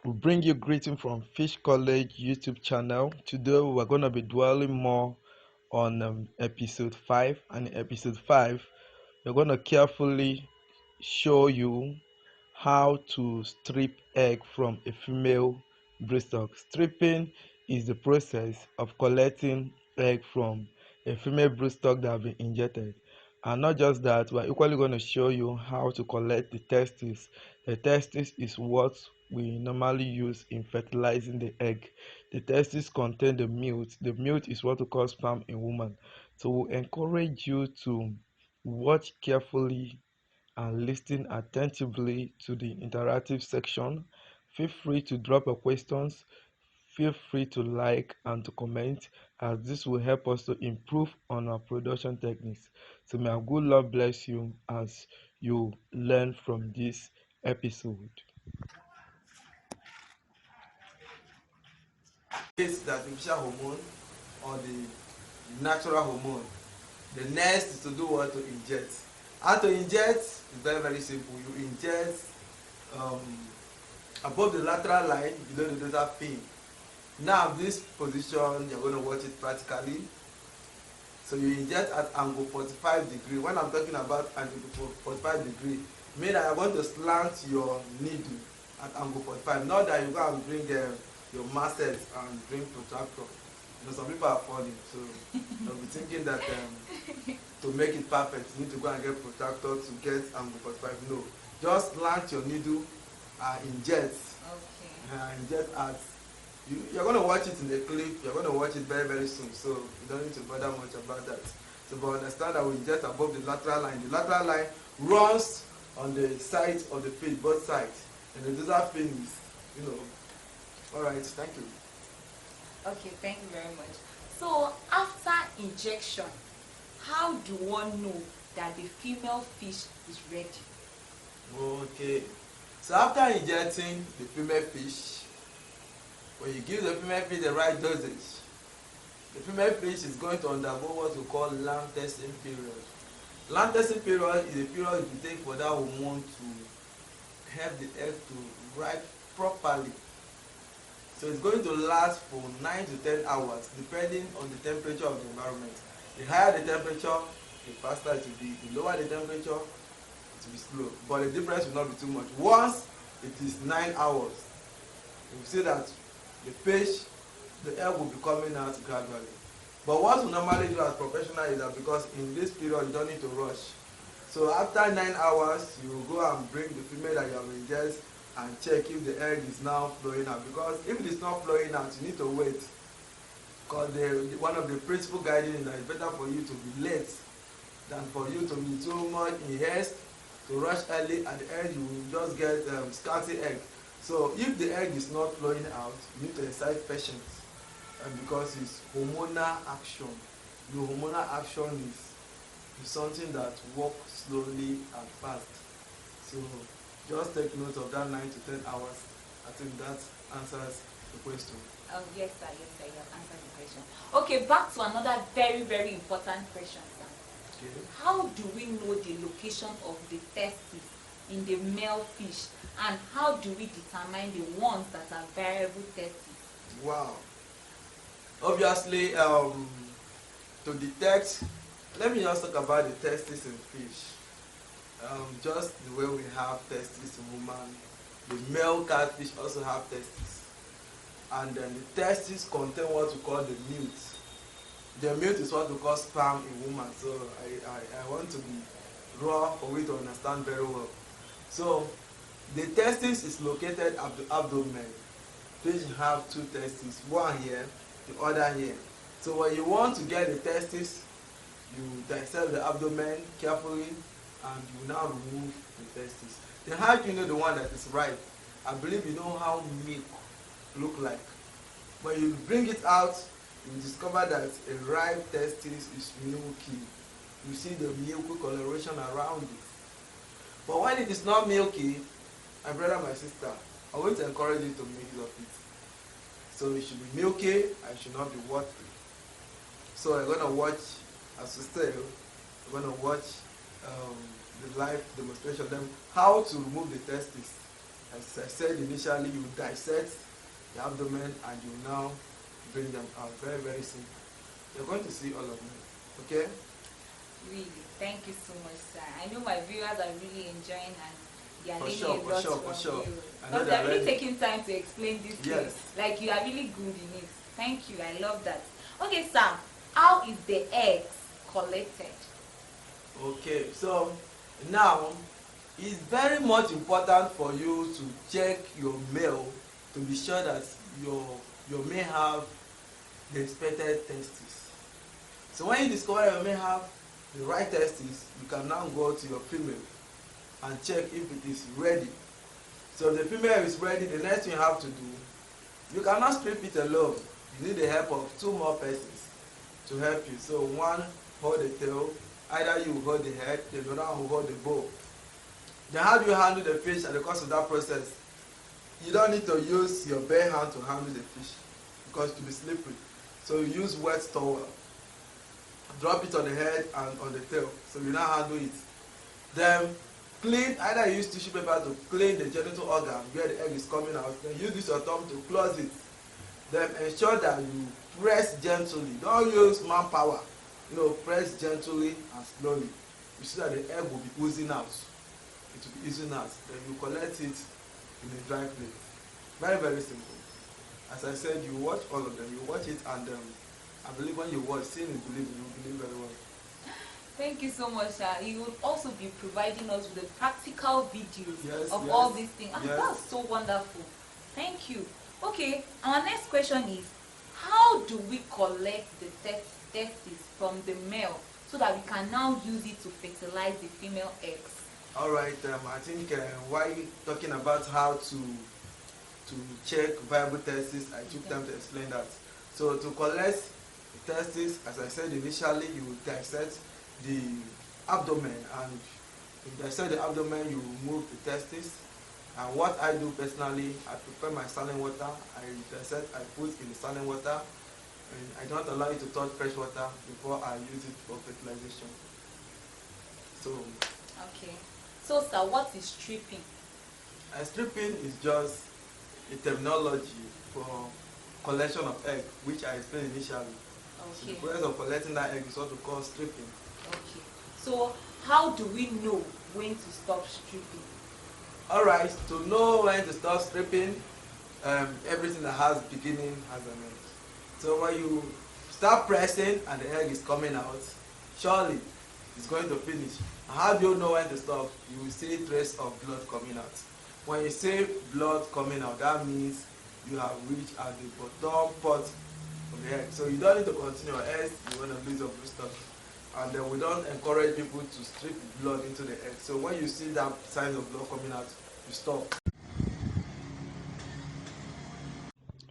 We bring you greeting from Fish College YouTube channel. Today we're going to be dwelling more on episode 5. And in episode 5, we're going to carefully show you how to strip egg from a female broodstock. Stripping is the process of collecting egg from a female broodstock that have been injected. And not just that, we're equally going to show you how to collect the testes. The testis is what we normally use in fertilizing the egg. The testis contain the milk. The milk is what we call sperm in woman. So we encourage you to watch carefully and listen attentively to the interactive section. Feel free to drop your questions. Feel free to like and to comment, as this will help us to improve on our production techniques. So may our good Lord bless you as you learn from this episode. Is the artificial hormone or the natural hormone. The next is to do what? To inject. How to inject is very very simple. You inject um, above the lateral line, below the dorsal fin. Now this position, you're going to watch it practically. So you inject at angle 45 degree. When I'm talking about angle 45 degree, mean that you're going to slant your needle at angle 45. Not that you go and bring your masset and bring protractor. You know, some people are falling, so they'll be thinking that to make it perfect, you need to go and get protractor to get angle 45. No, just slant your needle and inject. Okay. Inject at. You're going to watch it in the clip. You're going to watch it very very soon, so you don't need to bother much about that. So but understand that we inject above the lateral line. The lateral line runs on the sides of the feet, both sides, and the dorsal fin is, all right. Thank you. Okay, thank you very much. So after injection, how do one know that the female fish is ready? Okay. So after injecting the female fish, when you give the female fish the right dosage, the female fish is going to undergo what we call land testing period. Land testing period is a period you take for that hormone to help the egg to ripe properly. So it's going to last for 9 to 10 hours depending on the temperature of the environment. The higher the temperature, the faster it will be. The lower the temperature, it will be slow. But the difference will not be too much. Once it is 9 hours, you see that the fish, the egg will be coming out gradually. But what we normally do as professionals is that because in this period you don't need to rush. So after 9 hours, you will go and bring the female that you have injected and check if the egg is now flowing out. Because if it is not flowing out, you need to wait. Because one of the principal guiding is that it's better for you to be late than for you to be too much in haste, to rush early. At the end, you will just get scanty egg. So if the egg is not flowing out, you need to exercise patience, because it's hormonal action. The hormonal action is something that works slowly and fast. So just take note of that 9 to 10 hours. I think that answers the question. Yes sir, you have answered the question. Okay, back to another very very important question, sir. Okay. How do we know the location of the testes in the male fish, and how do we determine the ones that are variable testes? Wow. Obviously, to detect, let me just talk about the testes in fish. Just the way we have testes in woman, the male catfish also have testes. And then the testes contain what we call the milk. The milk is what we call sperm in woman. So I want to be raw for we to understand very well. So the testis is located at the abdomen. Fish have two testes, one here, the other here. So when you want to get the testis, you dissect the abdomen carefully and you now remove the testis. Then how do you know the one that is ripe? I believe you know how milk look like. When you bring it out, you discover that a ripe testis is milky. You see the milky coloration around it. But when it is not milky, my brother, my sister, I want to encourage you to make use of it. So it should be milky and it should not be watery. So we're going to watch, as we say, we're going to watch the live demonstration of them, how to remove the testis. As I said initially, you dissect the abdomen and you now bring them out. Very, very simple. You're going to see all of them. Okay? Really, thank you so much, sir. I know my viewers are really enjoying and they are For learning sure, a for lot sure, for from sure. you. I know Because they they're are really learning. taking time to explain this thing. Yes. Like you are really good in it. Thank you. I love that. Okay, sir. How is the eggs collected? Okay, so now it's very much important for you to check your male to be sure that your male have the expected testis. So when you discover your male have the right testis, you can now go to your female and check if it is ready. So if the female is ready, the next thing you have to do, you cannot strip it alone. You need the help of two more persons to help you. So one hold the tail, either you hold the head, the other one will hold the bow. Then how do you handle the fish at the course of that process? You don't need to use your bare hand to handle the fish because it will be slippery. So you use wet towel, drop it on the head and on the tail. So you now handle it. Then clean, either you use tissue paper to clean the genital organ where the egg is coming out. Then use this your thumb to close it. Then ensure that you press gently. Don't use manpower. Press gently and slowly. You see that the egg will be oozing out. It will be oozing out. Then you collect it in a dry place. Very, very simple. As I said, you watch all of them. You watch it and I believe when you watch, seeing is believing, you believe very well. Thank you so much, sir. You will also be providing us with the practical videos of Yes, all these things. And yes. that's so wonderful. Thank you. Okay, our next question is, how do we collect the testis from the male so that we can now use it to fertilize the female eggs? All right. I think while talking about how to check viable testis, I took time to explain that. So to collect the testis, as I said initially, you will dissect the abdomen, and if you dissect the abdomen, you remove the testis. And what I do personally, I prepare my saline water. I dissect, I put in the saline water, and I don't allow it to touch fresh water before I use it for fertilization. So Okay. So, sir, what is stripping? stripping is just a terminology for collection of egg, which I explained initially. So the Okay. process of collecting that egg is what we call stripping. Okay. So, how do we know when to stop stripping? Alright, to know when to stop stripping, everything that has beginning has an end. So when you start pressing and the egg is coming out, surely it's going to finish. And how do you know when to stop? You will see trace of blood coming out. When you see blood coming out, that means you have reached at the bottom part of the egg. So you don't need to continue, or else you want to lose your broodstock. And then we don't encourage people to strip blood into the egg. So when you see that sign of blood coming out, you stop.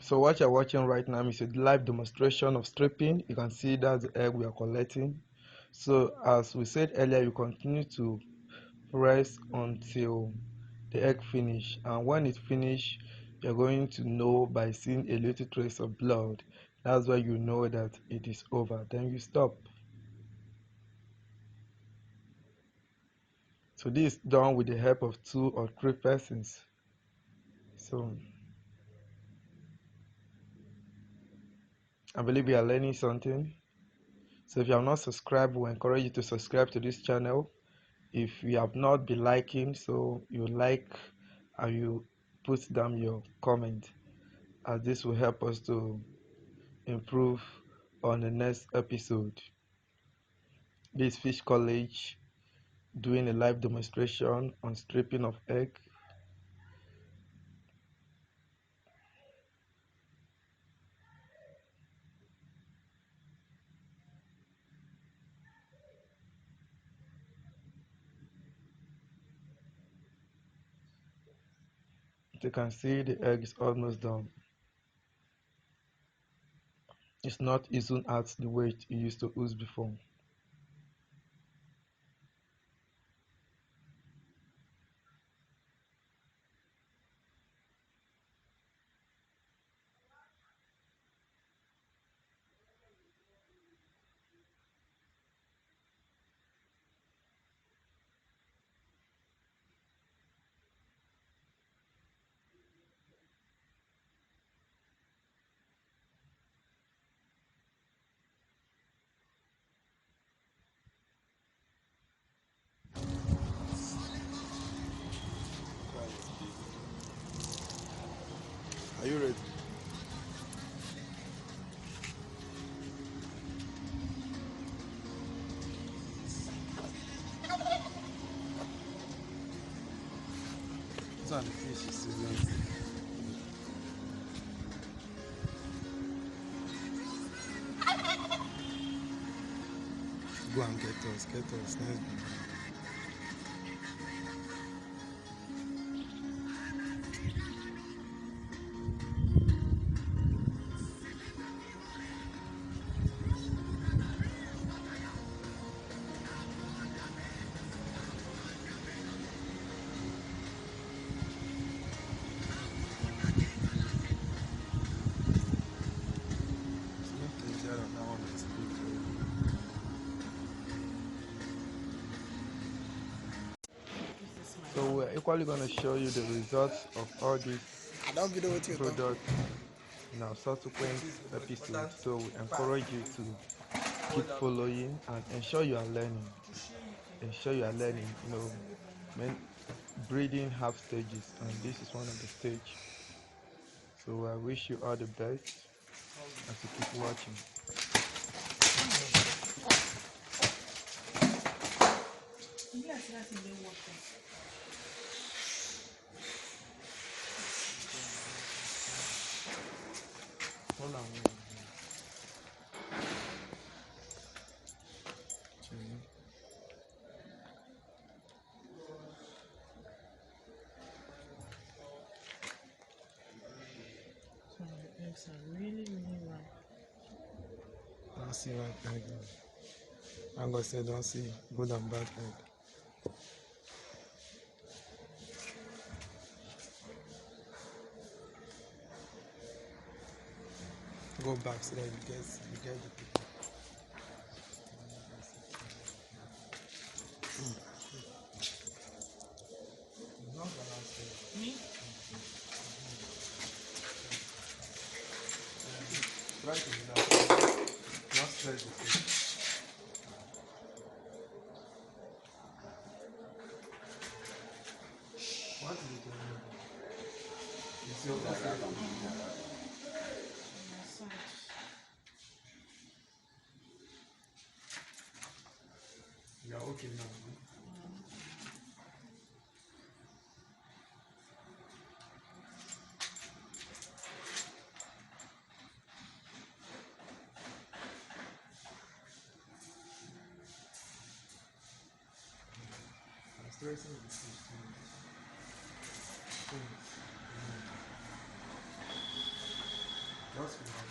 So what you're watching right now is a live demonstration of stripping. You can see that's the egg we are collecting. So as we said earlier, you continue to press until the egg finish, and when it finish, you're going to know by seeing a little trace of blood. That's why you know that it is over. Then you stop. So this is done with the help of 2 or 3 persons. So I believe you are learning something. So if you have not subscribed, we encourage you to subscribe to this channel. If you have not been liking, so you like and you put down your comment, as this will help us to improve on the next episode. This Fish College doing a live demonstration on stripping of egg. You can see the egg is almost done. It's not oozing out the way it used to ooze before. Are you ready? This one the fish is sizzling. Go and get us. Let's go. So we're equally going to show you the results of all these products in our subsequent episodes. So we encourage you to keep following and ensure you are learning. Breeding have stages, and this is one of the stage. So I wish you all the best as you keep watching. Hold on. Eggs are really round. Don't see right egg. I'm gonna say don't see good and bad egg. Go back so that you get the picture. Me? Try to do that. Not stress the fish. What is it doing? It's your You are okay now. I'm stressing the fish too. Just relax.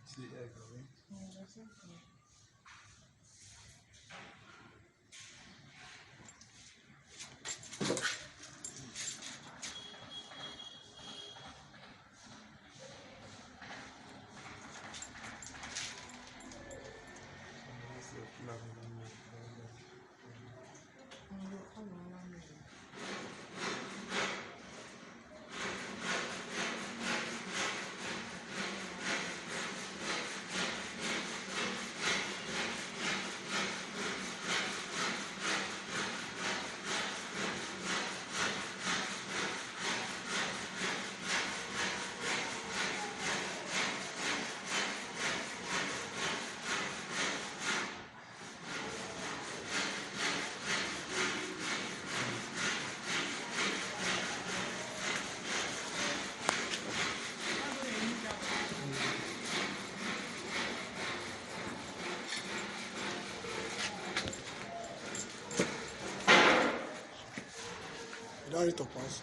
See the egg, right? carry to pass.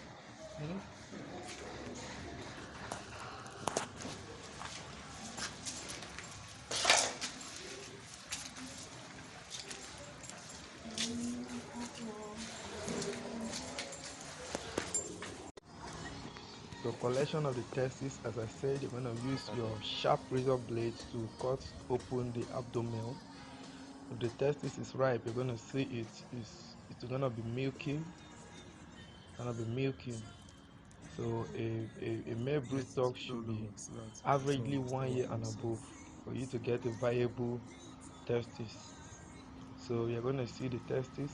So collection of the testes, as I said, you're going to use your sharp razor blades to cut open the abdomen. If the testis is ripe, you're going to see it's going to be milking. So a male broodstock should be averagely 1 year and above for you to get a viable testis. So you're going to see the testis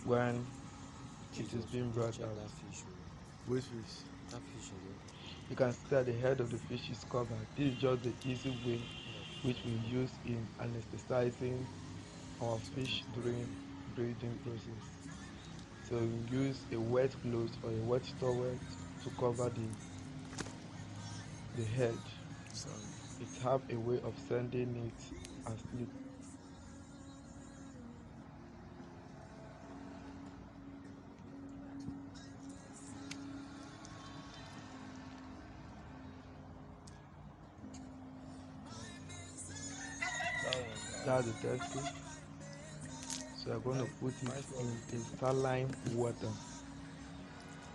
when it is being brought out. Which fish? You can see that the head of the fish is covered. This is just the easy way which we use in anesthetizing our fish during breeding process. So you use a wet cloth or a wet towel to cover the head. It have a way of sending it asleep. That's the testis. So you're going to put it in a saline water.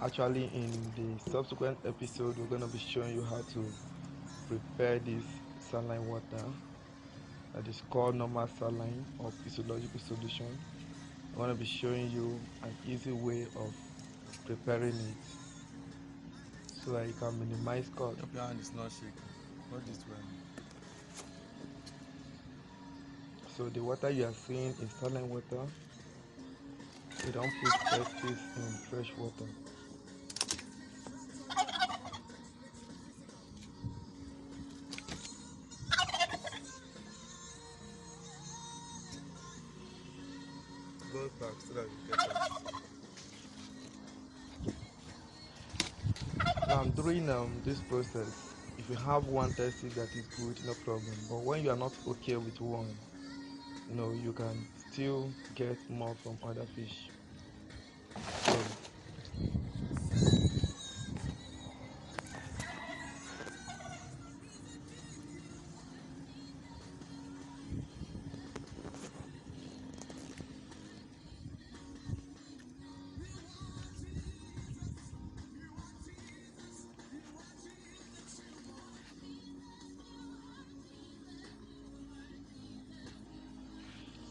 Actually, in the subsequent episode, we're going to be showing you how to prepare this saline water that is called normal saline or physiological solution. I'm going to be showing you an easy way of preparing it so that you can minimize cost. Your hand is not shaking. Hold it well. So the water you are seeing is saline water. We don't put testis in fresh water. Go back so that you get it. Now during this process, if you have one testis that is good, no problem. But when you are not okay with one, you can still get more from other fish.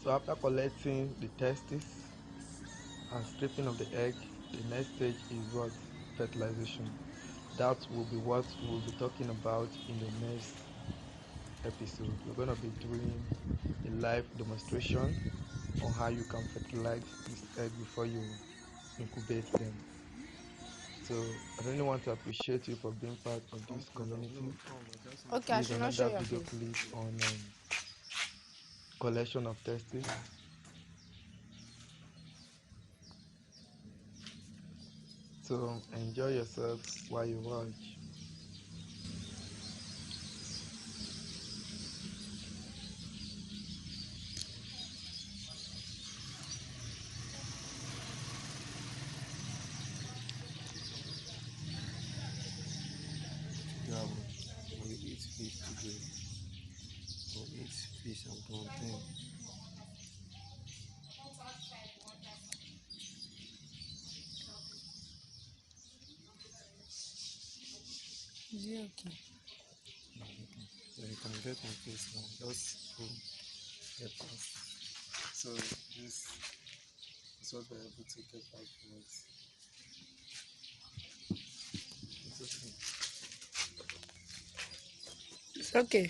So after collecting the testis and stripping of the egg, the next stage is what? Fertilization. That will be what we'll be talking about in the next episode. We're going to be doing a live demonstration on how you can fertilize this egg before you incubate them. So I really want to appreciate you for being part of this community. Okay, I This is should not show another your video face. clip on collection of testes. So enjoy yourself while you watch. Yeah, we eat fish today. We eat fish and plantain. Is it okay? Yeah, you can get my face now. Just go get past. So this is what we're able to get out from it. It's okay. It's okay.